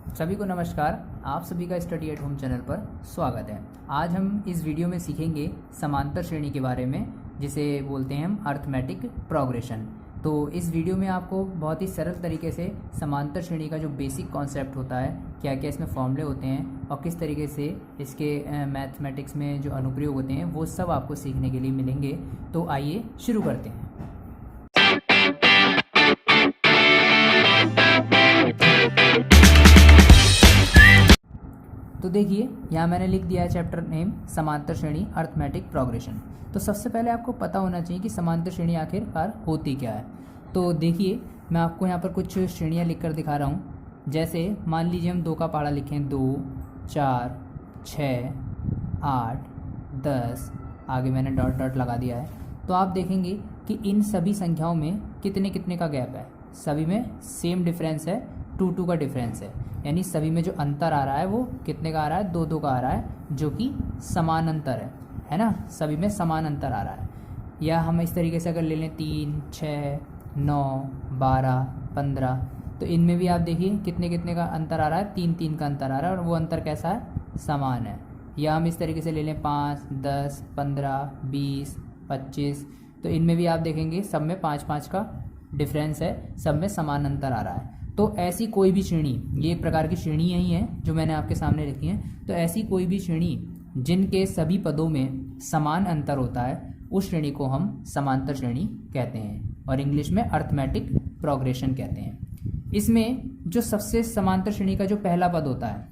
सभी को नमस्कार। आप सभी का स्टडी एट होम चैनल पर स्वागत है। आज हम इस वीडियो में सीखेंगे समांतर श्रेणी के बारे में, जिसे बोलते हैं हम अर्थमेटिक प्रोग्रेशन। तो इस वीडियो में आपको बहुत ही सरल तरीके से समांतर श्रेणी का जो बेसिक कॉन्सेप्ट होता है, क्या क्या इसमें फॉर्मूले होते हैं और किस तरीके से इसके मैथमेटिक्स में जो अनुप्रयोग होते हैं वो सब आपको सीखने के लिए मिलेंगे। तो आइए शुरू करते हैं। तो देखिए, यहाँ मैंने लिख दिया है चैप्टर नेम समांतर श्रेणी अर्थमेटिक प्रोग्रेशन। तो सबसे पहले आपको पता होना चाहिए कि समांतर श्रेणी आखिरकार होती क्या है। तो देखिए, मैं आपको यहाँ पर कुछ श्रेणियाँ लिखकर दिखा रहा हूँ। जैसे मान लीजिए हम 2 का पहाड़ा लिखें, 2, 4, 6, 8, 10, आगे मैंने डॉट डॉट लगा दिया है। तो आप देखेंगे कि इन सभी संख्याओं में कितने कितने का गैप है। सभी में सेम डिफरेंस है, 2 का डिफरेंस है, यानी सभी में जो अंतर आ रहा है वो कितने का आ रहा है, 2 का आ रहा है, जो कि समान अंतर है ना। सभी में समान अंतर आ रहा है। या हम इस तरीके से अगर ले लें 3, 6, 9, 12, 15, तो इनमें भी आप देखिए कितने कितने का अंतर आ रहा है, 3 का अंतर आ रहा है, और वो अंतर कैसा है, समान है। या हम इस तरीके से ले लें 5, 10, 15, 20, 25, तो इनमें भी आप देखेंगे सब में 5 का डिफरेंस है, सब में समान अंतर आ रहा है। तो ऐसी कोई भी श्रेणी, ये एक प्रकार की श्रेणी यही है जो मैंने आपके सामने लिखी है। तो ऐसी कोई भी श्रेणी जिनके सभी पदों में समान अंतर होता है, उस श्रेणी को हम समांतर श्रेणी कहते हैं, और इंग्लिश में अर्थमेटिक प्रोग्रेशन कहते हैं। इसमें जो सबसे समांतर श्रेणी का जो पहला पद होता है,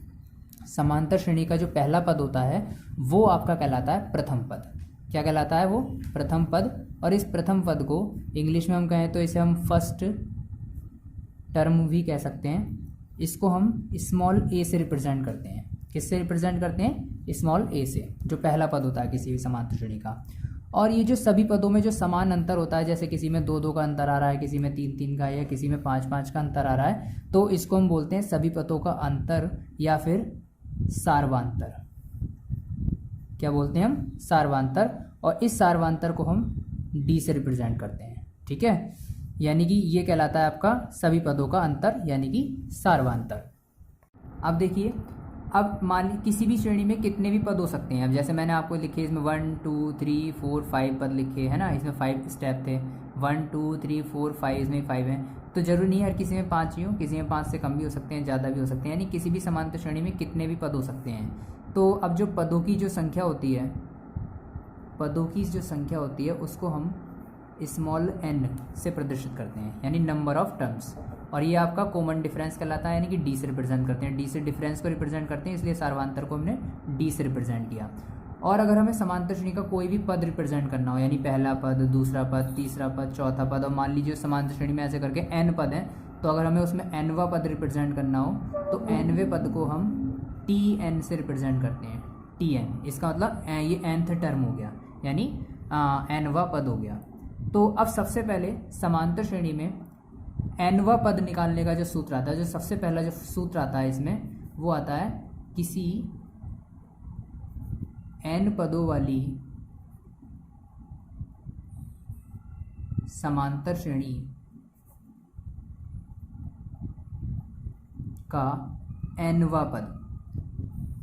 समांतर श्रेणी का जो पहला पद होता है वो आपका कहलाता है प्रथम पद। क्या कहलाता है वो? प्रथम पद। और इस प्रथम पद को इंग्लिश में हम कहें तो इसे हम फर्स्ट टर्म भी कह सकते हैं। इसको हम स्मॉल ए से रिप्रेजेंट करते हैं। किससे रिप्रेजेंट करते हैं? स्मॉल ए से, जो पहला पद होता है किसी भी समांतर श्रेणी का। और ये जो सभी पदों में जो समान अंतर होता है, जैसे किसी में 2 का अंतर आ रहा है, किसी में 3 का, या किसी में 5 का अंतर आ रहा है, तो इसको हम बोलते हैं सभी पदों का अंतर, या फिर सार्वांतर। क्या बोलते हैं हम? सार्वांतर। और इस सार्वांतर को हम डी से रिप्रेजेंट करते हैं। ठीक है, यानी कि ये कहलाता है आपका सभी पदों का अंतर, यानी कि सार्वांतर। अब देखिए, अब मान ली किसी भी श्रेणी में कितने भी पद हो सकते हैं। अब जैसे मैंने आपको लिखे, इसमें 1, 2, 3, 4, 5 पद लिखे है ना। इसमें 5 स्टेप थे, 1, 2, 3, 4, 5, इसमें 5 हैं। तो जरूरी नहीं है हर किसी में 5 ही हो, किसी में 5 से कम भी हो सकते हैं, ज़्यादा भी हो सकते हैं, यानी किसी भी समांतर श्रेणी में कितने भी पद हो सकते हैं। तो अब जो पदों की जो संख्या होती है, उसको हम स्मॉल n से प्रदर्शित करते हैं, यानी नंबर ऑफ टर्म्स। और ये आपका कॉमन डिफरेंस कहलाता है, यानी कि डी से रिप्रेजेंट करते हैं। डी से डिफरेंस को रिप्रेजेंट करते हैं, इसलिए सार्वांतर को हमने डी से रिप्रेजेंट किया। और अगर हमें समांतर श्रेणी का कोई भी पद रिप्रेजेंट करना हो, यानी पहला पद, दूसरा पद, तीसरा पद, चौथा पद, और मान लीजिए समांतर श्रेणी में ऐसे करके n पद हैं, तो अगर हमें उसमें nवां पद रिप्रेजेंट करना हो, तो nवें पद को हम tn से रिप्रेजेंट करते हैं। tn, इसका मतलब ये nth टर्म हो गया, यानी nवां पद हो गया। तो अब सबसे पहले समांतर श्रेणी में nवां पद निकालने का जो सूत्र आता है, जो सबसे पहला जो सूत्र आता है इसमें, वो आता है किसी n पदों वाली समांतर श्रेणी का nवां पद।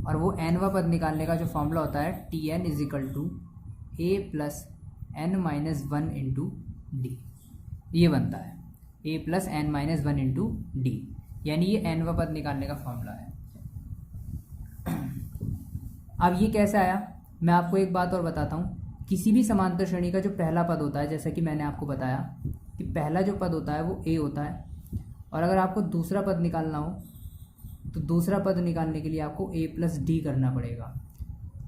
और वो nवां पद निकालने का जो फॉर्मूला होता है, tn = a + n-1 × d। ये बनता है a + n-1 × d, यानी ये nवां पद निकालने का फॉर्मूला है। अब ये कैसे आया, मैं आपको एक बात और बताता हूँ। किसी भी समांतर श्रेणी का जो पहला पद होता है, जैसा कि मैंने आपको बताया कि पहला जो पद होता है वो a होता है, और अगर आपको दूसरा पद निकालना हो तो दूसरा पद निकालने के लिए आपको a + d करना पड़ेगा।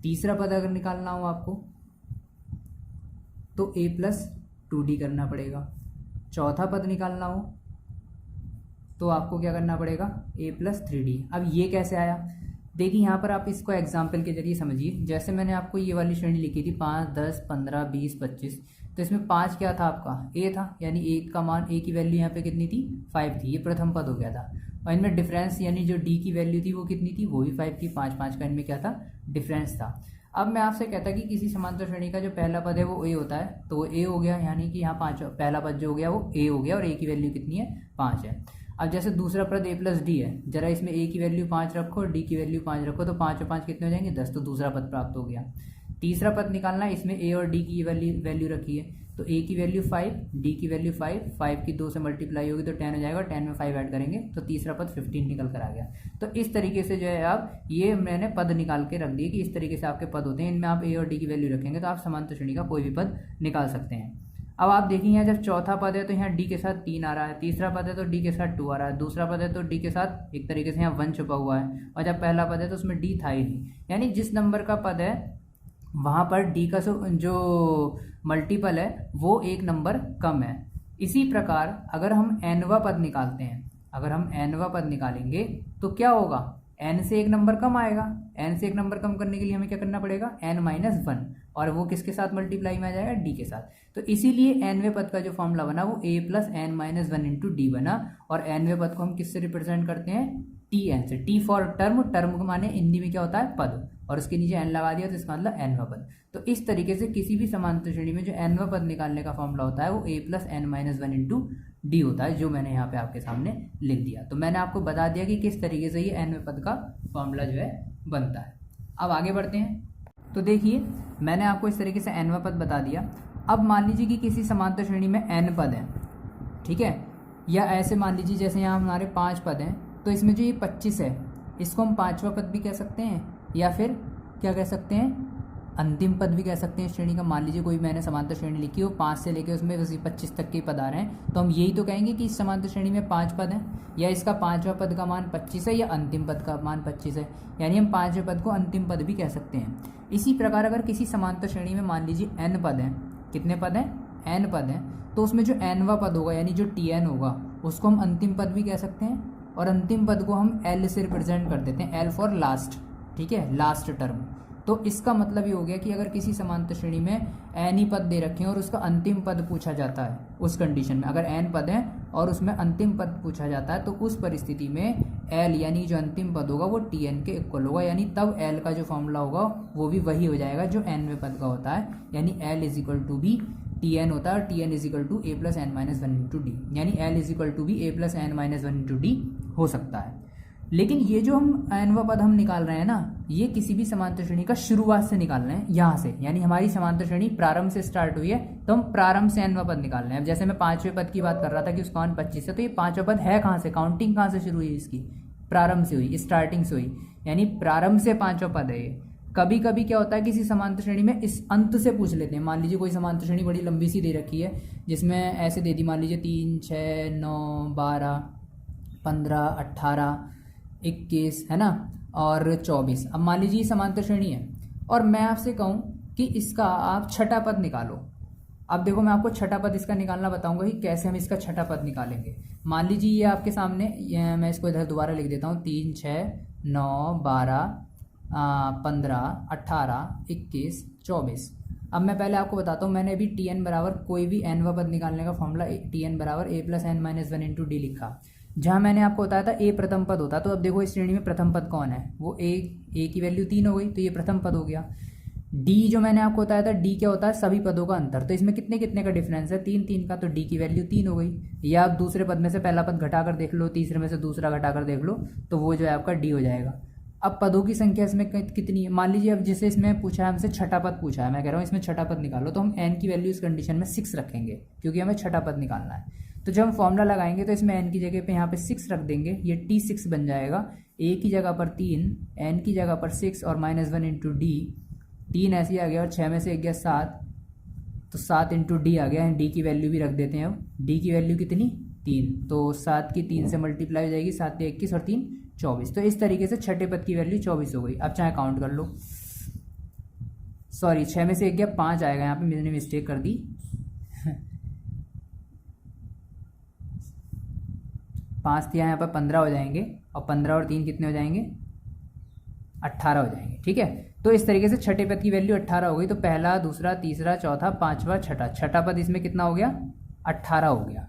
तीसरा पद अगर निकालना हो आपको तो a + 2d करना पड़ेगा। चौथा पद निकालना हो तो आपको क्या करना पड़ेगा, a + 3d। अब ये कैसे आया, देखिए यहाँ पर आप इसको एग्जाम्पल के जरिए समझिए। जैसे मैंने आपको ये वाली श्रेणी लिखी थी 5, 10, 15, 20, 25, तो इसमें 5 क्या था आपका, a था, यानी a का मान, a की वैल्यू यहाँ पे कितनी थी, 5 थी। ये प्रथम पद हो गया था। और इनमें डिफरेंस, यानी जो d की वैल्यू थी वो कितनी थी, वो भी 5 थी। 5 का इनमें क्या था, डिफरेंस था। अब मैं आपसे कहता कि किसी समांतर श्रेणी का जो पहला पद है वो a होता है, तो वो a हो गया, यानी कि यहाँ 5 पहला पद जो हो गया वो a हो गया, और a की वैल्यू कितनी है, 5 है। अब जैसे दूसरा पद a प्लस डी है, जरा इसमें a की वैल्यू 5 रखो और d की वैल्यू 5 रखो, तो 5 और 5 कितने हो जाएंगे 10, तो दूसरा पद प्राप्त हो गया। तीसरा पद निकालना है, इसमें a और d की वैल्यू रखी है, तो a की वैल्यू 5, d की वैल्यू 5, 5 की 2 से मल्टीप्लाई होगी तो 10 हो जाएगा, 10 में 5 ऐड करेंगे तो तीसरा पद 15 निकल कर आ गया। तो इस तरीके से जो है आप ये मैंने पद निकाल के रख दिए कि इस तरीके से आपके पद होते हैं, इनमें आप a और d की वैल्यू रखेंगे तो आप समांतर श्रेणी का कोई भी पद निकाल सकते हैं। अब आप देखिए यहाँ जब चौथा पद है तो यहाँ d के साथ 3 आ रहा है, तीसरा पद है तो d के साथ 2 आ रहा है, दूसरा पद है तो d के साथ एक तरीके से यहाँ 1 छुपा हुआ है, और जब पहला पद है तो उसमें d था ही नहीं। यानी जिस नंबर का पद है वहाँ पर d का जो मल्टीपल है वो एक नंबर कम है। इसी प्रकार अगर हम nवा पद निकालते हैं, अगर हम nवा पद निकालेंगे तो क्या होगा, n से एक नंबर कम आएगा। n से एक नंबर कम करने के लिए हमें क्या करना पड़ेगा, n माइनस 1, और वो किसके साथ मल्टीप्लाई में आ जाएगा, d के साथ। तो इसीलिए nवें पद का जो फॉर्मूला बना वो a plus n minus 1 into d बना, और nवें पद को हम किससे रिप्रेजेंट करते हैं, tn से। t फॉर टर्म, टर्म माने हिंदी में क्या होता है पद, और उसके नीचे n लगा दिया तो इसका मतलब nवा पद। तो इस तरीके से किसी भी समांतर श्रेणी में जो nवा पद निकालने का फॉर्मूला होता है वो a plus n minus 1 into d होता है, जो मैंने यहाँ पे आपके सामने लिख दिया। तो मैंने आपको बता दिया कि किस तरीके से ये nवें पद का फॉर्मूला जो है बनता है। अब आगे बढ़ते हैं। तो देखिए मैंने आपको इस तरीके से nवा पद बता दिया। अब मान लीजिए कि किसी समांतर श्रेणी में n पद है, ठीक है, या ऐसे मान लीजिए जैसे यहाँ हमारे 5 पद हैं, तो इसमें जो ये 25 है इसको हम 5वां पद भी कह सकते हैं, या फिर क्या कह सकते हैं, अंतिम पद भी कह सकते हैं श्रेणी का। मान लीजिए कोई मैंने समांतर श्रेणी लिखी हो 5 से लेकर उसमें 25 तक के पद आ रहे हैं, तो हम यही तो कहेंगे कि इस समांतर श्रेणी में 5 पद हैं, या इसका 5वां पद का मान 25 है, या अंतिम पद का मान 25 है, यानी हम 5वें पद को अंतिम पद भी कह सकते हैं। इसी प्रकार अगर किसी समांतर श्रेणी में मान लीजिए n पद हैं, कितने पद हैं, n पद हैं, तो उसमें जो nवा पद होगा यानी जो tn होगा उसको हम अंतिम पद भी कह सकते हैं, और अंतिम पद को हम l से रिप्रेजेंट कर देते हैं, l फॉर लास्ट, ठीक है, लास्ट टर्म। तो इसका मतलब ये हो गया कि अगर किसी समांतर श्रेणी में n ही पद दे रखे हैं और उसका अंतिम पद पूछा जाता है, उस कंडीशन में अगर n पद है और उसमें अंतिम पद पूछा जाता है, तो उस परिस्थिति में l यानी जो अंतिम पद होगा वो tn के इक्वल होगा, यानी तब l का जो फॉर्मूला होगा वो भी वही हो जाएगा जो nवें पद का होता है, यानी l is equal to be tn होता है, और tn is equal to a plus n minus 1 into d, यानी l is equal to be a plus n minus 1 into d हो सकता है। लेकिन ये जो हम nवा पद हम निकाल रहे हैं ना, ये किसी भी समांतर श्रेणी का शुरुआत से निकाल रहे हैं, यहाँ से, यानी हमारी समांतर श्रेणी प्रारंभ से स्टार्ट हुई है तो हम प्रारंभ से nवा पद निकाल रहे हैं। अब जैसे मैं 5वें पद की बात कर रहा था कि उसका मान 25 है, तो ये 5वां पद है कहाँ से, काउंटिंग कहाँ से शुरू हुई इसकी, प्रारंभ से हुई, स्टार्टिंग से हुई, यानी प्रारंभ से 5वां पद है ये। कभी कभी क्या होता है किसी समांतर श्रेणी में इस अंत से पूछ लेते हैं। मान लीजिए कोई समांतर श्रेणी बड़ी लंबी सी दे रखी है जिसमें ऐसे दे दी, मान लीजिए 3, 6, 9, 12, 15, 18, 21 है ना, और 24। अब मान लीजिए समांतर श्रेणी है और मैं आपसे कहूँ कि इसका आप छठा पद निकालो। अब देखो मैं आपको छठा पद इसका निकालना बताऊंगा कि कैसे हम इसका छठा पद निकालेंगे। मान लीजिए ये आपके सामने, मैं इसको इधर दोबारा लिख देता हूँ, 3, 6, 9, 12, 15, 18, 21, 24। अब मैं पहले आपको बताता हूँ, मैंने अभी tn बराबर कोई भी nवा पद निकालने का फॉर्मूला tn बराबर a plus n minus 1 into d लिखा, जहाँ मैंने आपको बताया था a प्रथम पद होता। तो अब देखो इस श्रेणी में प्रथम पद कौन है, वो a की वैल्यू 3 हो गई, तो ये प्रथम पद हो गया। d जो मैंने आपको बताया था, d क्या होता है, सभी पदों का अंतर, तो इसमें कितने कितने का डिफरेंस है, 3 3 का, तो d की वैल्यू 3 हो गई। या आप दूसरे पद में से पहला पद घटाकर देख लो, तीसरे में से दूसरा घटाकर देख लो, तो वो जो है आपका d हो जाएगा। अब पदों की संख्या इसमें कितनी है, मान लीजिए अब जिसे इसमें पूछा है, हमसे छठा पद पूछा है, मैं कह रहा हूँ इसमें छठा पद निकालो, तो हम n की वैल्यू इस कंडीशन में 6 रखेंगे क्योंकि हमें छठा पद निकालना है। तो जब हम फॉर्मूला लगाएंगे तो इसमें n की जगह पे यहाँ पे 6 रख देंगे, ये t6 बन जाएगा, a की जगह पर 3, n की जगह पर 6 और -1 इंटू डी, 3 ऐसे ही आ गया और 6 में से 1 गया 7, तो 7 इंटू डी आ गया। डी की वैल्यू भी रख देते हैं, अब डी की वैल्यू कितनी, 3, तो 7 की 3 से मल्टीप्लाई हो जाएगी, 7 के 21 और 3 24। तो इस तरीके से छठे पद की वैल्यू 24 हो गई। अब चाहे काउंट कर लो, सॉरी 6 में से 1 गया 5 आएगा, यहाँ पे मैंने मिस्टेक कर दी, 5 दिया, यहाँ पर 15 हो जाएंगे, और 15 और 3 कितने हो जाएंगे, 18 हो जाएंगे, ठीक है। तो इस तरीके से छठे पद की वैल्यू 18 हो गई। तो पहला, दूसरा, तीसरा, चौथा, पांचवा, छठा, छठा पद इसमें कितना हो गया, 18 हो गया।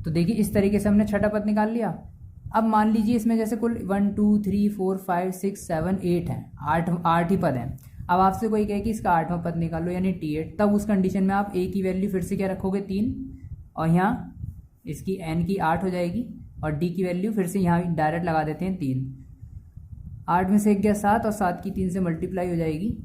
तो देखिए इस तरीके से हमने छठा पद निकाल लिया। अब मान लीजिए इसमें जैसे कुल 1 2 3 4 5 6 7 8 है, 8 ही पद हैं। अब आपसे कोई कहे कि इसका 8वां पद निकालो यानी T8, तब उस कंडीशन में आप a की वैल्यू फिर से क्या रखोगे, 3, और यहाँ इसकी n की 8 हो जाएगी, और डी की वैल्यू फिर से यहाँ डायरेक्ट लगा देते हैं 3। 8 में से 1 गया 7 और 7 की 3 से मल्टीप्लाई हो जाएगी,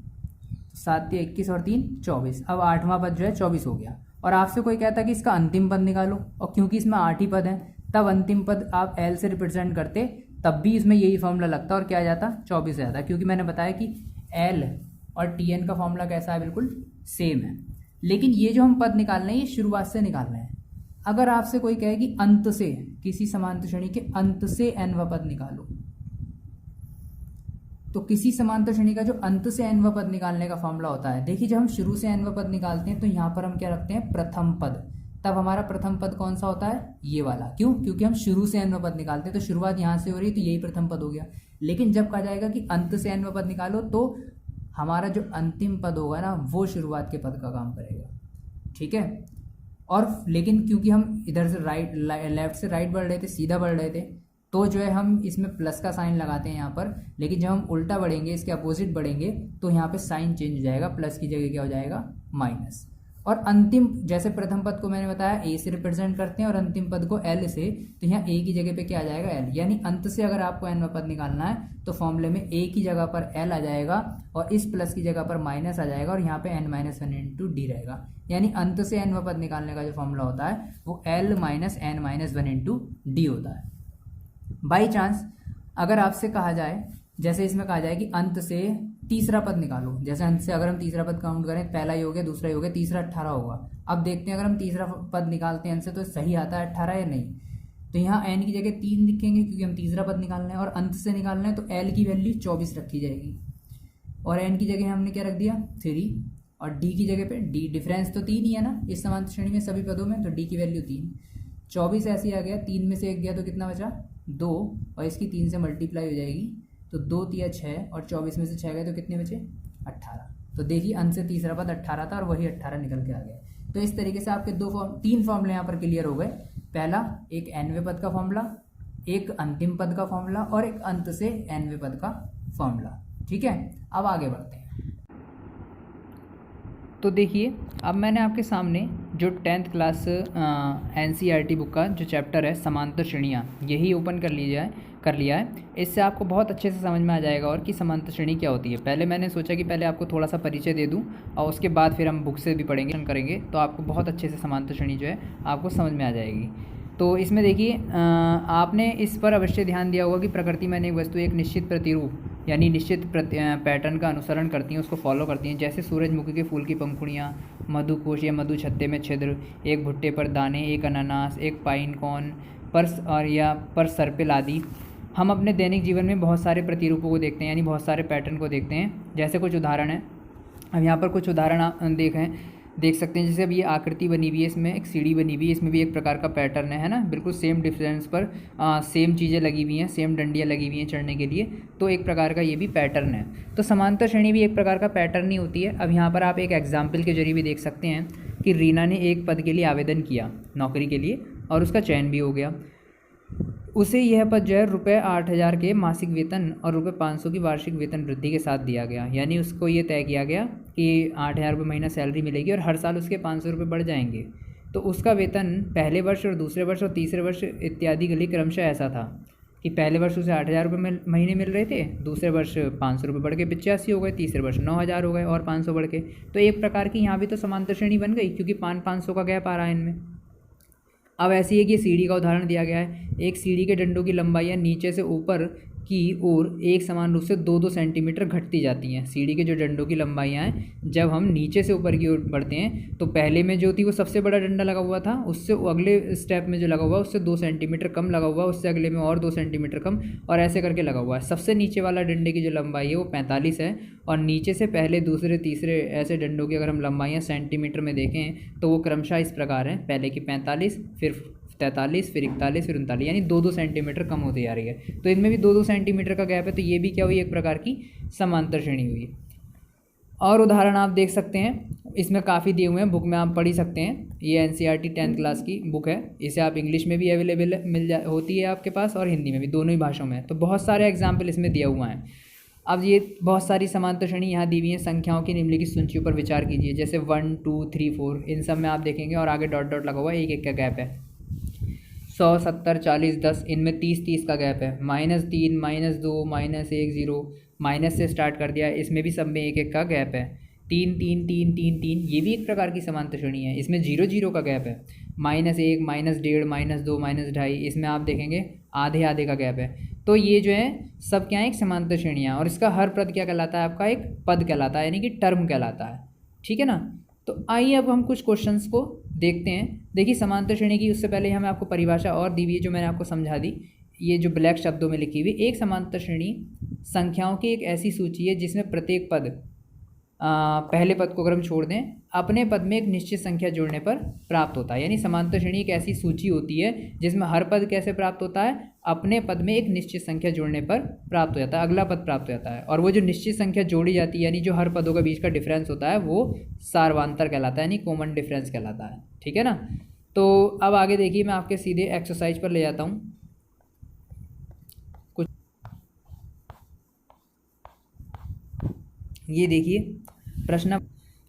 7 या 21 और 3 24। अब 8वां पद जो है 24 हो गया। और आपसे कोई कहता है कि इसका अंतिम पद निकालो, और क्योंकि इसमें 8 ही पद हैं तब अंतिम पद आप एल से रिप्रेजेंट करते, तब भी इसमें यही फॉर्मूला लगता और क्या आ जाता 24 आ जाता, क्योंकि मैंने बताया कि एल और टी एन का फॉर्मूला कैसा है, बिल्कुल सेम है। लेकिन ये जो हम पद निकाल रहे हैं ये शुरुआत से निकाल रहे हैं। अगर आपसे कोई कहे कि अंत से, किसी समांतर श्रेणी के अंत से एनवा पद निकालो, तो किसी समांतर श्रेणी का जो अंत से एनवा पद निकालने का फॉर्मूला होता है, देखिए जब हम शुरू से एनवा पद निकालते हैं तो यहाँ पर हम क्या रखते हैं, प्रथम पद। तब हमारा प्रथम पद कौन सा होता है, ये वाला। क्यों? क्योंकि हम शुरू से एनवा पद निकालते हैं, तो शुरुआत यहाँ से हो रही है तो यही प्रथम पद हो गया। लेकिन जब कहा जाएगा कि अंत से एनवा पद निकालो, तो हमारा जो अंतिम पद होगा ना वो शुरुआत के पद का काम करेगा, ठीक है। और लेकिन क्योंकि हम इधर से लेफ्ट से राइट बढ़ रहे थे, सीधा बढ़ रहे थे, तो जो है हम इसमें प्लस का साइन लगाते हैं यहाँ पर। लेकिन जब हम उल्टा बढ़ेंगे, इसके अपोजिट बढ़ेंगे, तो यहाँ पे साइन चेंज हो जाएगा, प्लस की जगह क्या हो जाएगा, माइनस। और अंतिम, जैसे प्रथम पद को मैंने बताया ए से रिप्रेजेंट करते हैं और अंतिम पद को एल से, तो यहाँ ए की जगह पे क्या आ जाएगा, एल। यानी अंत से अगर आपको एनवा पद निकालना है तो फॉर्मूले में ए की जगह पर एल आ जाएगा और इस प्लस की जगह पर माइनस आ जाएगा और यहाँ पे n माइनस 1 इंटू डी रहेगा। यानी अंत से एनवा पद निकालने का जो फॉर्मूला होता है वो L minus n minus 1 into d होता है। बाई चांस अगर आपसे कहा जाए, जैसे इसमें कहा जाए कि अंत से तीसरा पद निकालो, जैसे अंत से अगर हम तीसरा पद काउंट करें, पहला ही हो गया, दूसरा ही हो गया, तीसरा 18 होगा। अब देखते हैं अगर हम तीसरा पद निकालते हैं अंत से तो सही आता है 18 या नहीं। तो यहाँ n की जगह 3 लिखेंगे क्योंकि हम तीसरा पद निकाल रहे हैं, और अंत से निकालना है तो l की वैल्यू 24 रखी जाएगी और n की जगह हमने क्या रख दिया 3, और d की जगह पे d, डिफरेंस तो 3 ही है ना इस समांतर श्रेणी में सभी पदों में, तो d की वैल्यू 3। 24 ऐसे ही आ गया, 3 में से 1 गया तो कितना बचा 2, और इसकी 3 से मल्टीप्लाई हो जाएगी तो 2 तिया 6, और 24 में से 6 गए तो कितने बचे 18। तो देखिए अंत से तीसरा पद 18 था और वही 18 निकल के आ गया। तो इस तरीके से आपके 3 फॉर्मूले यहाँ पर क्लियर हो गए। पहला एक एनवे पद का फॉर्मूला, एक अंतिम पद का फॉर्मूला और एक अंत से एनवे पद का फॉर्मूला, ठीक है। अब आगे बढ़ते हैं। तो देखिए अब मैंने आपके सामने जो 10th क्लास NCERT बुक का जो चैप्टर है समांतर श्रेणियाँ, यही ओपन कर लिया है। इससे आपको बहुत अच्छे से समझ में आ जाएगा और कि समांतर श्रेणी क्या होती है। पहले मैंने सोचा कि पहले आपको थोड़ा सा परिचय दे दूं और उसके बाद फिर हम बुक से भी करेंगे तो आपको बहुत अच्छे से समांतर श्रेणी जो है आपको समझ में आ जाएगी। तो इसमें देखिए आपने इस पर अवश्य ध्यान दिया होगा कि प्रकृति में एक वस्तु एक निश्चित प्रतिरूप यानी निश्चित पैटर्न का अनुसरण करती हैं, उसको फॉलो करती हैं। जैसे सूरजमुखी के फूल की पंखुड़ियाँ, मधुकोश या मधु छत्ते में छिद्र, एक भुट्टे पर दाने, एक अनानास, एक पाइन कॉर्न, पर सर्पिल आदि। हम अपने दैनिक जीवन में बहुत सारे प्रतिरूपों को देखते हैं, यानी बहुत सारे पैटर्न को देखते हैं। जैसे कुछ उदाहरण है, अब यहाँ पर कुछ उदाहरण आप देख सकते हैं। जैसे अब ये आकृति बनी हुई है, इसमें एक सीढ़ी बनी हुई है, इसमें भी एक प्रकार का पैटर्न है ना, बिल्कुल सेम डिफरेंस पर सेम चीज़ें लगी हुई हैं, सेम डंडियाँ लगी हुई हैं चढ़ने के लिए, तो एक प्रकार का ये भी पैटर्न है। तो समांतर श्रेणी भी एक प्रकार का पैटर्न ही होती है। अब यहाँ पर आप एक एग्जाम्पल के जरिए भी देख सकते हैं कि रीना ने एक पद के लिए आवेदन किया नौकरी के लिए और उसका चयन भी हो गया। उसे यह पद जो है ₹8,000 के मासिक वेतन और ₹500 की वार्षिक वेतन वृद्धि के साथ दिया गया। यानी उसको ये तय किया गया कि 8,000 रुपये महीना सैलरी मिलेगी और हर साल उसके 500 रुपये बढ़ जाएंगे। तो उसका वेतन पहले वर्ष और दूसरे वर्ष और तीसरे वर्ष इत्यादि के लिए क्रमशः ऐसा था कि पहले वर्ष उसे 8,000 रुपये महीने मिल रहे थे, दूसरे वर्ष 500 रुपये बढ़ के 85 हो गए, तीसरे वर्ष 9,000 हो गए और 500 बढ़ के। तो एक प्रकार की यहाँ भी तो समांतर श्रेणी बन गई क्योंकि 500 का गैप आ रहा है इनमें। अब ऐसी है कि सीढ़ी का उदाहरण दिया गया है। एक सीढ़ी के डंडों की लंबाइयाँ नीचे से ऊपर की ओर एक समान रूप से 2-2 सेंटीमीटर घटती जाती हैं। सीढ़ी के जो डंडों की लंबाइयाँ हैं, जब हम नीचे से ऊपर की ओर बढ़ते हैं तो पहले में जो थी वो सबसे बड़ा डंडा लगा हुआ था, उससे अगले स्टेप में जो लगा हुआ उससे 2 सेंटीमीटर कम लगा हुआ, उससे अगले में और 2 सेंटीमीटर कम, और ऐसे करके लगा हुआ है। सबसे नीचे वाला डंडे की जो लंबाई है वो 45 है और नीचे से पहले दूसरे तीसरे ऐसे डंडों की अगर हम लंबाइयाँ सेंटीमीटर में देखें तो वो क्रमशः इस प्रकार हैं, पहले की 45, फिर 43, फिर 41, फिर 39, यानी 2-2 सेंटीमीटर कम होती जा रही है। तो इनमें भी 2-2 सेंटीमीटर का गैप है, तो ये भी क्या हुई, एक प्रकार की समांतर श्रेणी हुई। और उदाहरण आप देख सकते हैं, इसमें काफ़ी दिए हुए हैं, बुक में आप पढ़ ही सकते हैं। ये NCERT 10th क्लास की बुक है, इसे आप इंग्लिश में भी अवेलेबल होती है आपके पास और हिंदी में भी, दोनों ही भाषाओं में। तो बहुत सारे एग्जाम्पल इसमें दिया हुआ है। अब ये बहुत सारी समांतर श्रेणी यहाँ दी हुई हैं। संख्याओं की निम्नलिखित सूचियों पर विचार कीजिए, जैसे 1, 2, 3, 4, इन सब में आप देखेंगे और आगे डॉट डॉट लगा हुआ है, एक एक का गैप है। 100, 70, 40, 10, इनमें 30 का गैप है। -3, -2, -1, 0, माइनस से स्टार्ट कर दिया, इसमें भी सब में 1 का गैप है। 3, 3, 3, 3, 3, ये भी एक प्रकार की समांतर श्रेणी है, इसमें 0, 0 का गैप है। -1, -1.5, -2, -2.5, इसमें आप देखेंगे आधे आधे का गैप है। तो ये जो है सब क्या है, एक समांतर श्रेणियाँ, और इसका हर पद क्या कहलाता है, आपका एक पद कहलाता है, यानी कि टर्म कहलाता है। ठीक है ना। तो आइए अब हम कुछ क्वेश्चंस को देखते हैं। देखिए समांतर श्रेणी की उससे पहले हमें आपको परिभाषा और दी हुई है जो मैंने आपको समझा दी। ये जो ब्लैक शब्दों में लिखी हुई, एक समांतर श्रेणी संख्याओं की एक ऐसी सूची है जिसमें प्रत्येक पद पहले पद को अगर हम छोड़ दें, अपने पद में एक निश्चित संख्या जोड़ने पर प्राप्त होता है। यानी समांतर श्रेणी एक ऐसी सूची होती है जिसमें हर पद कैसे प्राप्त होता है, अपने पद में एक निश्चित संख्या जोड़ने पर प्राप्त हो जाता है, अगला पद प्राप्त हो जाता है। और वो जो निश्चित संख्या जोड़ी जाती है, यानी जो हर पदों के बीच का डिफरेंस होता है, वो सार्वांतर कहलाता है, यानी कॉमन डिफरेंस कहलाता है। ठीक है ना। तो अब आगे देखिए, मैं आपके सीधे एक्सरसाइज पर ले जाता हूँ। कुछ ये देखिए प्रश्न,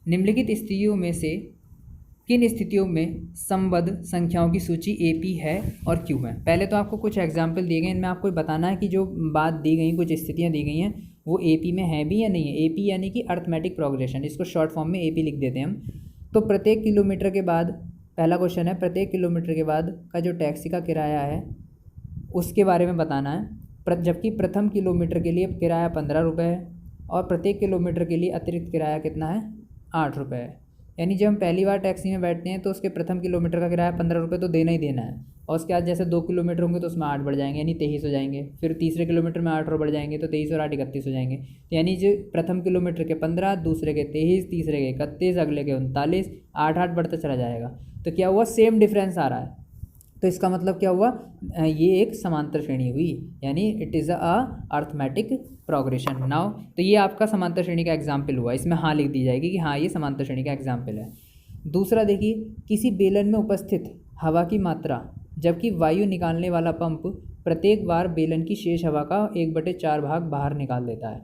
निम्नलिखित स्थितियों में से किन स्थितियों में संबद्ध संख्याओं की सूची एपी है और क्यों है। पहले तो आपको कुछ एग्जाम्पल दिए गए, इनमें आपको बताना है कि जो बात दी गई, कुछ स्थितियां दी गई हैं, वो एपी में है भी या नहीं है। एपी यानी कि अर्थमेटिक प्रोग्रेशन, इसको शॉर्ट फॉर्म में एपी लिख देते हैं हम। तो प्रत्येक किलोमीटर के बाद, पहला क्वेश्चन है, प्रत्येक किलोमीटर के बाद का जो टैक्सी का किराया है उसके बारे में बताना है। जबकि प्रथम किलोमीटर के लिए किराया 15 रुपये है और प्रत्येक किलोमीटर के लिए अतिरिक्त किराया कितना है, 8 रुपये है। यानी जब हम पहली बार टैक्सी में बैठते हैं तो उसके प्रथम किलोमीटर का किराया 15 रुपये तो देना ही देना है, और उसके बाद जैसे 2 किलोमीटर होंगे तो उसमें 8 बढ़ जाएंगे, यानी 23 हो जाएंगे। फिर तीसरे किलोमीटर में 8 और बढ़ जाएंगे तो 23 और 8 31 हो जाएंगे। तो यानी जो प्रथम किलोमीटर के 15, दूसरे के 23, तीसरे के 31, अगले के 39, 8 बढ़ता चला जाएगा। तो क्या हुआ, सेम डिफरेंस आ रहा है। तो इसका मतलब क्या हुआ, ये एक समांतर श्रेणी हुई, यानी it is a arithmetic progression. Now तो ये आपका समांतर श्रेणी का एग्जाम्पल हुआ, इसमें हाँ लिख दी जाएगी कि हाँ ये समांतर श्रेणी का एग्जाम्पल है। दूसरा देखिए, किसी बेलन में उपस्थित हवा की मात्रा जबकि वायु निकालने वाला पंप प्रत्येक बार बेलन की शेष हवा का 1/4 भाग बाहर निकाल देता है।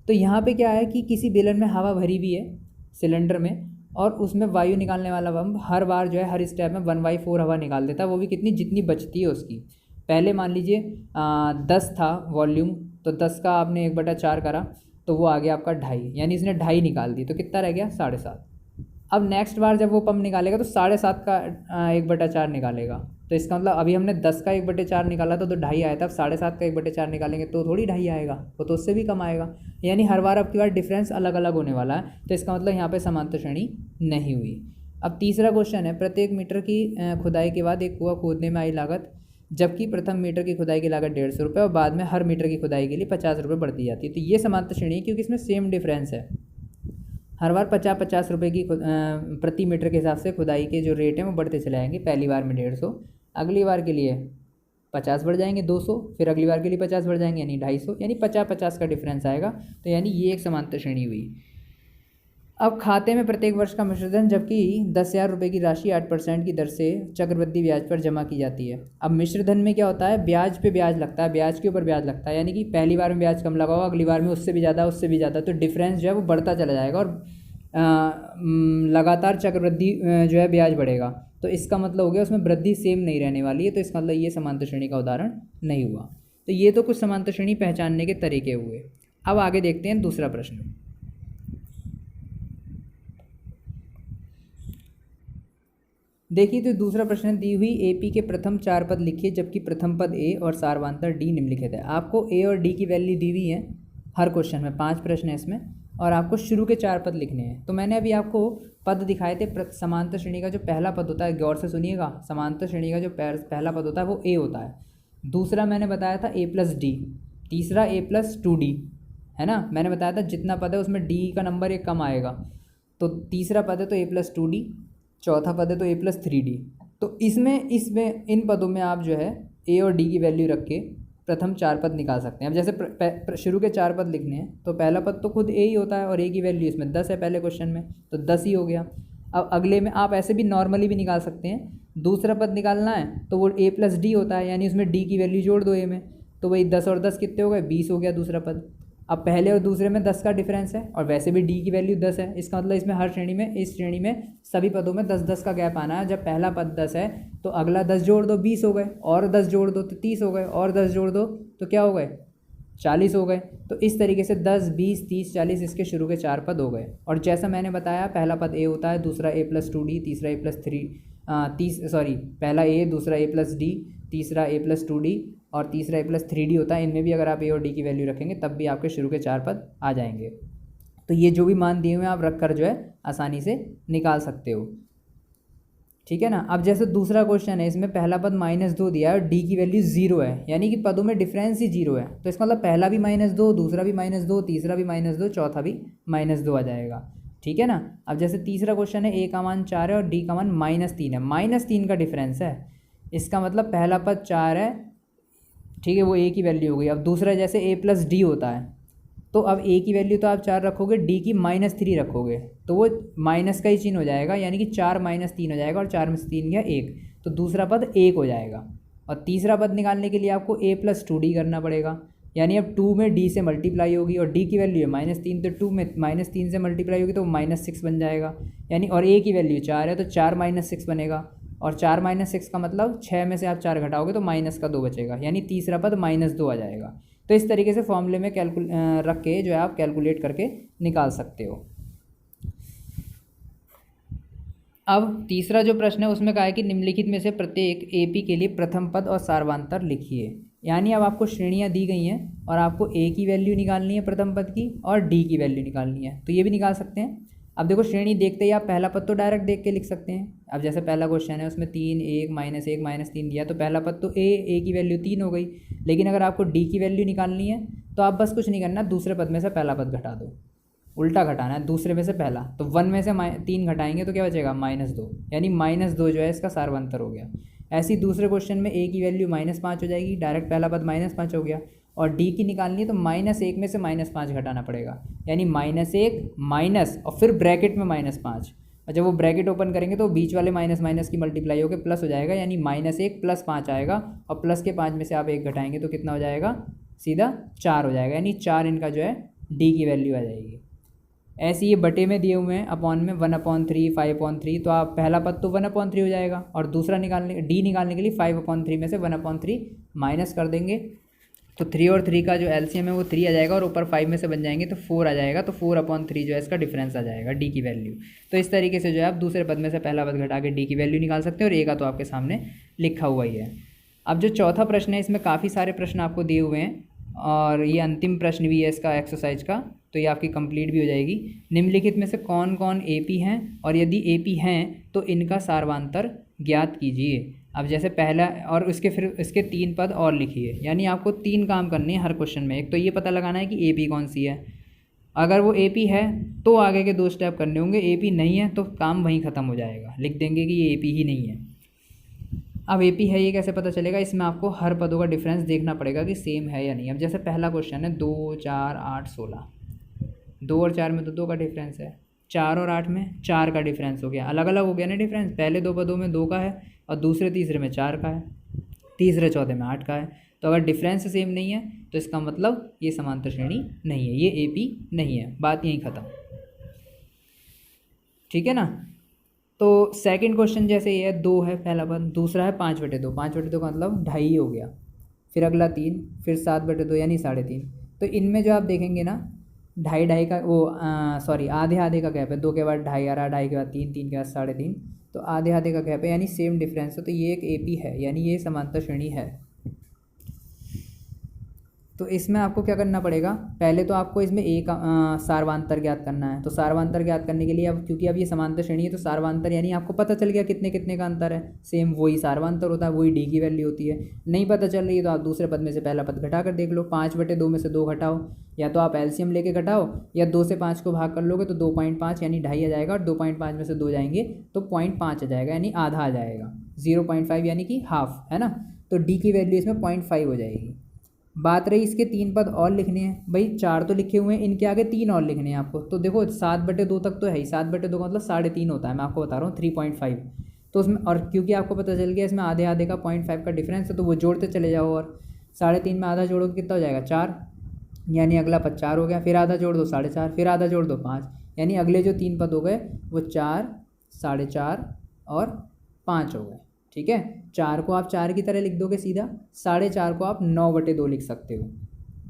तो यहाँ पे क्या है कि किसी बेलन में हवा भरी हुई है सिलेंडर में, और उसमें वायु निकालने वाला पंप हर बार जो है हर स्टेप में 1/4 हवा निकाल देता है, वो भी कितनी, जितनी बचती है उसकी। पहले मान लीजिए 10 था वॉल्यूम, तो 10 का आपने 1/4 करा तो वो आ गया आपका 2.5, यानी इसने 2.5 निकाल दी, तो कितना रह गया, 7.5। अब नेक्स्ट बार जब वो पंप निकालेगा तो 7.5 का 1/4 निकालेगा। तो इसका मतलब अभी हमने 10 का 1/4 निकाला तो 2.5 आया था, अब 7.5 का 1/4 निकालेंगे तो थोड़ी 2.5 आएगा, वो तो उससे भी कम आएगा। यानी हर बार आपकी बार डिफरेंस अलग अलग होने वाला है, तो इसका मतलब यहाँ पे समांतर श्रेणी नहीं हुई। अब तीसरा क्वेश्चन है, प्रत्येक मीटर की खुदाई के बाद एक कुआं खोदने में आई लागत जबकि प्रथम मीटर की खुदाई की लागत 150 रुपये और बाद में हर मीटर की खुदाई के लिए 50 रुपये बढ़ती जाती है। तो ये समांतर श्रेणी है क्योंकि इसमें सेम डिफरेंस है, हर बार 50 रुपये की प्रति मीटर के हिसाब से खुदाई के जो रेट हैं वो बढ़ते चले जाएंगे। पहली बार में 150, अगली बार के लिए 50 बढ़ जाएंगे 200, फिर अगली बार के लिए 50 बढ़ जाएंगे यानी 250, यानी 50-50 का डिफरेंस आएगा। तो यानी ये एक समांतर श्रेणी हुई। अब खाते में प्रत्येक वर्ष का मिश्रधन जबकि 10,000 रुपये की राशि 8% की दर से चक्रवृद्धि ब्याज पर जमा की जाती है। अब मिश्रधन में क्या होता है, ब्याज पे ब्याज लगता है, ब्याज के ऊपर ब्याज लगता है, यानी कि पहली बार में ब्याज कम लगा होगा, अगली बार में उससे भी ज़्यादा, उससे भी ज़्यादा, तो डिफरेंस जो है वो बढ़ता चला जाएगा और लगातार चक्रवृद्धि जो है ब्याज बढ़ेगा। तो इसका मतलब हो गया उसमें वृद्धि सेम नहीं रहने वाली है, तो इसका मतलब ये समांतर श्रेणी का उदाहरण नहीं हुआ। तो ये तो कुछ समांतर श्रेणी पहचानने के तरीके हुए। अब आगे देखते हैं दूसरा प्रश्न। देखिए तो दूसरा प्रश्न, दी हुई एपी के प्रथम 4 पद लिखिए जबकि प्रथम पद ए और सारवांतर डी निम्नलिखित है। आपको ए और डी की वैल्यू दी हुई है हर क्वेश्चन में, 5 प्रश्न है इसमें, और आपको शुरू के 4 पद लिखने हैं। तो मैंने अभी आपको पद दिखाए थे, समांतर श्रेणी का जो पहला पद होता है, गौर से सुनिएगा, समांतर श्रेणी का जो पहला पद होता है वो ए होता है। दूसरा मैंने बताया था a+d, तीसरा a+2d, है ना। मैंने बताया था जितना पद है उसमें d का नंबर एक कम आएगा, तो तीसरा पद है तो a+2d, चौथा पद है तो a+3d। तो इसमें इन पदों में आप जो है a और d की वैल्यू रख के प्रथम 4 पद निकाल सकते हैं। अब जैसे शुरू के 4 पद लिखने हैं तो पहला पद तो खुद a ही होता है और a की वैल्यू इसमें 10 है पहले क्वेश्चन में, तो 10 ही हो गया। अब अगले में आप ऐसे भी नॉर्मली भी निकाल सकते हैं, दूसरा पद निकालना है तो वो a+d होता है, यानी उसमें d की वैल्यू जोड़ दो a में, तो वही 10 और 10 कितने हो गए, 20 हो गया दूसरा पद। अब पहले और दूसरे में 10 का डिफरेंस है और वैसे भी डी की वैल्यू 10 है, इसका मतलब इसमें हर श्रेणी में, इस श्रेणी में सभी पदों में 10-10 का गैप आना है। जब पहला पद 10 है तो अगला 10 जोड़ दो 20 हो गए, और 10 जोड़ दो तो 30 हो गए, और 10 जोड़ दो तो क्या हो गए 40 हो गए। तो इस तरीके से 10, 20, 30, 40 इसके शुरू के 4 पद हो गए। और जैसा मैंने बताया पहला पद ए होता है, दूसरा a+2d, तीसरा a+3, पहला ए, दूसरा a+d, तीसरा a+2d और तीसरा a+3d होता है। इनमें भी अगर आप ए और डी की वैल्यू रखेंगे तब भी आपके शुरू के 4 पद आ जाएंगे। तो ये जो भी मान दिए हुए हैं आप रख कर जो है आसानी से निकाल सकते हो, ठीक है ना। अब जैसे दूसरा क्वेश्चन है, इसमें पहला पद -2 दिया है और डी की वैल्यू 0 है, यानी कि पदों में डिफरेंस ही 0 है। तो इसका मतलब पहला भी -2, दूसरा भी -2, तीसरा भी -2, चौथा भी -2 आ जाएगा, ठीक है ना। अब जैसे तीसरा क्वेश्चन है, ए का मान 4 है और डी का मान -3 है, -3 का डिफरेंस है। इसका मतलब पहला पद 4 है, ठीक है, वो ए की वैल्यू हो गई। अब दूसरा जैसे a+d होता है, तो अब ए की वैल्यू तो आप 4 रखोगे, डी की -3 रखोगे, तो वो माइनस का ही चिन्ह हो जाएगा, यानी कि 4 - 3 हो जाएगा, और 4 में से 3 गया 1, तो दूसरा पद 1 हो जाएगा। और तीसरा पद निकालने के लिए आपको a+2d करना पड़ेगा, यानी अब 2 में d से मल्टीप्लाई होगी और d की वैल्यू है -3, तो 2 में -3 से मल्टीप्लाई होगी तो -6 बन जाएगा, यानी और a की वैल्यू 4 है तो 4 - 6 बनेगा, और 4 - 6 का मतलब 6 में से आप 4 घटाओगे तो माइनस का 2 बचेगा, यानी तीसरा पद -2 आ जाएगा। तो इस तरीके से फॉर्मूले में रख के जो है आप कैलकुलेट करके निकाल सकते हो। अब तीसरा जो प्रश्न है उसमें कहा है कि निम्नलिखित में से प्रत्येक एपी के लिए प्रथम पद और सार्वधातर लिखिए। यानी अब आपको श्रेणियां दी गई हैं और आपको ए की वैल्यू निकालनी है प्रथम पद की और डी की वैल्यू निकालनी है, तो ये भी निकाल सकते हैं। अब देखो श्रेणी देखते ही आप पहला पद तो डायरेक्ट देख के लिख सकते हैं। अब जैसे पहला क्वेश्चन है उसमें 3, 1, -1, -3 दिया, तो पहला पद तो ए की वैल्यू 3 हो गई। लेकिन अगर आपको डी की वैल्यू निकालनी है तो आप बस कुछ नहीं करना, दूसरे पद में से पहला पद घटा दो, उल्टा घटाना है, दूसरे में से पहला, तो 1 में से 3 घटाएंगे तो क्या बचेगा -2, यानी -2 जो है इसका सार्वधातर हो गया। ऐसे ही दूसरे क्वेश्चन में ए की वैल्यू -5 हो जाएगी, डायरेक्ट पहला पद -5 हो गया, और डी की निकालनी है तो -1 में से -5 घटाना पड़ेगा, यानी -1 माइनस और फिर ब्रैकेट में -5, और जब वो ब्रैकेट ओपन करेंगे तो बीच वाले माइनस की मल्टीप्लाई होकर प्लस हो जाएगा, यानी -1 + 5 आएगा, और प्लस के 5 में से आप 1 घटाएंगे तो कितना हो जाएगा, सीधा 4 हो जाएगा, यानी 4 इनका जो है डी की वैल्यू आ जाएगी। ऐसे ये बटे में दिए हुए हैं, अपॉन में 1/3, 5/3, तो आप पहला पद तो 1/3 हो जाएगा, और दूसरा डी निकालने के लिए 5/3 में से 1/3 माइनस कर देंगे, तो 3 और 3 का जो एलसीएम है वो 3 आ जाएगा, और ऊपर 5 में से बन जाएंगे तो 4 आ जाएगा, तो 4/3 जो है इसका डिफरेंस आ जाएगा डी की वैल्यू। तो इस तरीके से जो है आप दूसरे पद में से पहला पद घटा के डी की वैल्यू निकाल सकते हैं, और ए का तो आपके सामने लिखा हुआ ही है। अब जो चौथा प्रश्न है इसमें काफ़ी सारे प्रश्न आपको दिए हुए हैं, और ये अंतिम प्रश्न भी है इसका एक्सरसाइज का, तो ये आपकी कंप्लीट भी हो जाएगी। निम्नलिखित में से कौन कौन एपी हैं, और यदि एपी हैं तो इनका सार्वधातर ज्ञात कीजिए। अब जैसे पहला, और उसके फिर इसके 3 पद और लिखिए, यानी आपको 3 काम करने हैं हर क्वेश्चन में। एक तो ये पता लगाना है कि एपी कौन सी है, अगर वो एपी है तो आगे के 2 स्टेप करने होंगे, एपी नहीं है तो काम वहीं ख़त्म हो जाएगा, लिख देंगे कि ये एपी ही नहीं है। अब एपी है ये कैसे पता चलेगा, इसमें आपको हर पदों का डिफरेंस देखना पड़ेगा कि सेम है या नहीं। अब जैसे पहला क्वेश्चन है 2, 4, 8, 16, 2 और 4 में तो 2 का डिफरेंस है, 4 और 8 में 4 का डिफरेंस हो गया, अलग अलग हो गया ना डिफरेंस, पहले 2 पदों में 2 का है और दूसरे तीसरे में 4 का है, तीसरे चौथे में 8 का है। तो अगर डिफरेंस सेम नहीं है तो इसका मतलब ये समांतर श्रेणी नहीं है, ये एपी नहीं है, बात यहीं ख़त्म, ठीक है ना। तो सेकंड क्वेश्चन जैसे ये है, 2 है पहला पद, दूसरा है 5/2, 5/2 का मतलब 2.5 हो गया, फिर अगला 3, फिर 7/2 यानी 3.5। तो इनमें जो आप देखेंगे ना 2.5 का वो आधे आधे का गैप है, 2 के बाद 2.5 आ रहा, 2.5 के बाद 3, 3 के बाद 3.5, तो आधे आधे का गैप है, यानी सेम डिफरेंस है, तो ये एक एपी है, यानी ये समांतर श्रेणी है। तो इसमें आपको क्या करना पड़ेगा, पहले तो आपको इसमें ए का सार्वधातर ज्ञात करना है। तो सार्वधातर ज्ञात करने के लिए अब क्योंकि अब ये समांतर श्रेणी है तो सार्वधातर यानी आपको पता चल गया कितने कितने का अंतर है, सेम वही सार्वधातर होता है, वही डी की वैल्यू होती है। नहीं पता चल रही है तो आप दूसरे पद में से पहला पद घटा कर देख लो, 5/2 में से 2 घटाओ, या तो आप एलसीएम लेके घटाओ, या 2 से 5 को भाग कर लोगे तो 2.5 यानी 2.5 आ जाएगा, और 2.5 में से 2 जाएंगे तो 0.5 आ जाएगा, यानी आधा आ जाएगा, 0.5 यानी कि हाफ, है ना। तो डी की वैल्यू इसमें 0.5 हो जाएगी। बात रही इसके 3 पद और लिखने हैं, भाई 4 तो लिखे हुए हैं, इनके आगे 3 और लिखने हैं आपको। तो देखो 7/2 तक तो है ही, 7/2 का मतलब 3.5 होता है, मैं आपको बता रहा हूँ 3.5। तो उसमें और क्योंकि आपको पता चल गया इसमें आधे आधे का 0.5 का डिफरेंस है, तो वो जोड़ते चले जाओ, और 3.5 में आधा जोड़ोगे कितना हो जाएगा 4, यानी अगला पद 4 हो गया, फिर आधा जोड़ दो 4.5, फिर आधा जोड़ दो 5, यानी अगले जो 3 पद हो गए वो 4, 4.5 और 5 हो गए। ठीक है, 4 को आप 4 की तरह लिख दोगे सीधा, 4.5 को आप 9/2 लिख सकते हो,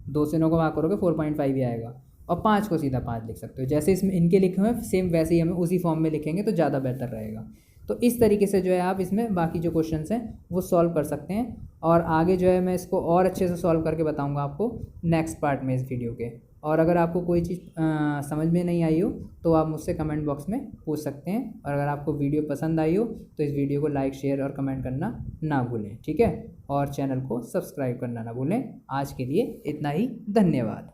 2 से 9 को भाग करोगे 4.5 ही आएगा, और 5 को सीधा 5 लिख सकते हो। जैसे इसमें इनके लिखे हुए सेम वैसे ही हमें उसी फॉर्म में लिखेंगे तो ज़्यादा बेहतर रहेगा। तो इस तरीके से जो है आप इसमें बाकी जो क्वेश्चंस हैं वो सॉल्व कर सकते हैं, और आगे जो है मैं इसको और अच्छे से सॉल्व करके बताऊंगा आपको नेक्स्ट पार्ट में इस वीडियो के। और अगर आपको कोई चीज़ समझ में नहीं आई हो तो आप मुझसे कमेंट बॉक्स में पूछ सकते हैं, और अगर आपको वीडियो पसंद आई हो तो इस वीडियो को लाइक, शेयर और कमेंट करना ना भूलें। ठीक है, और चैनल को सब्सक्राइब करना ना भूलें। आज के लिए इतना ही, धन्यवाद।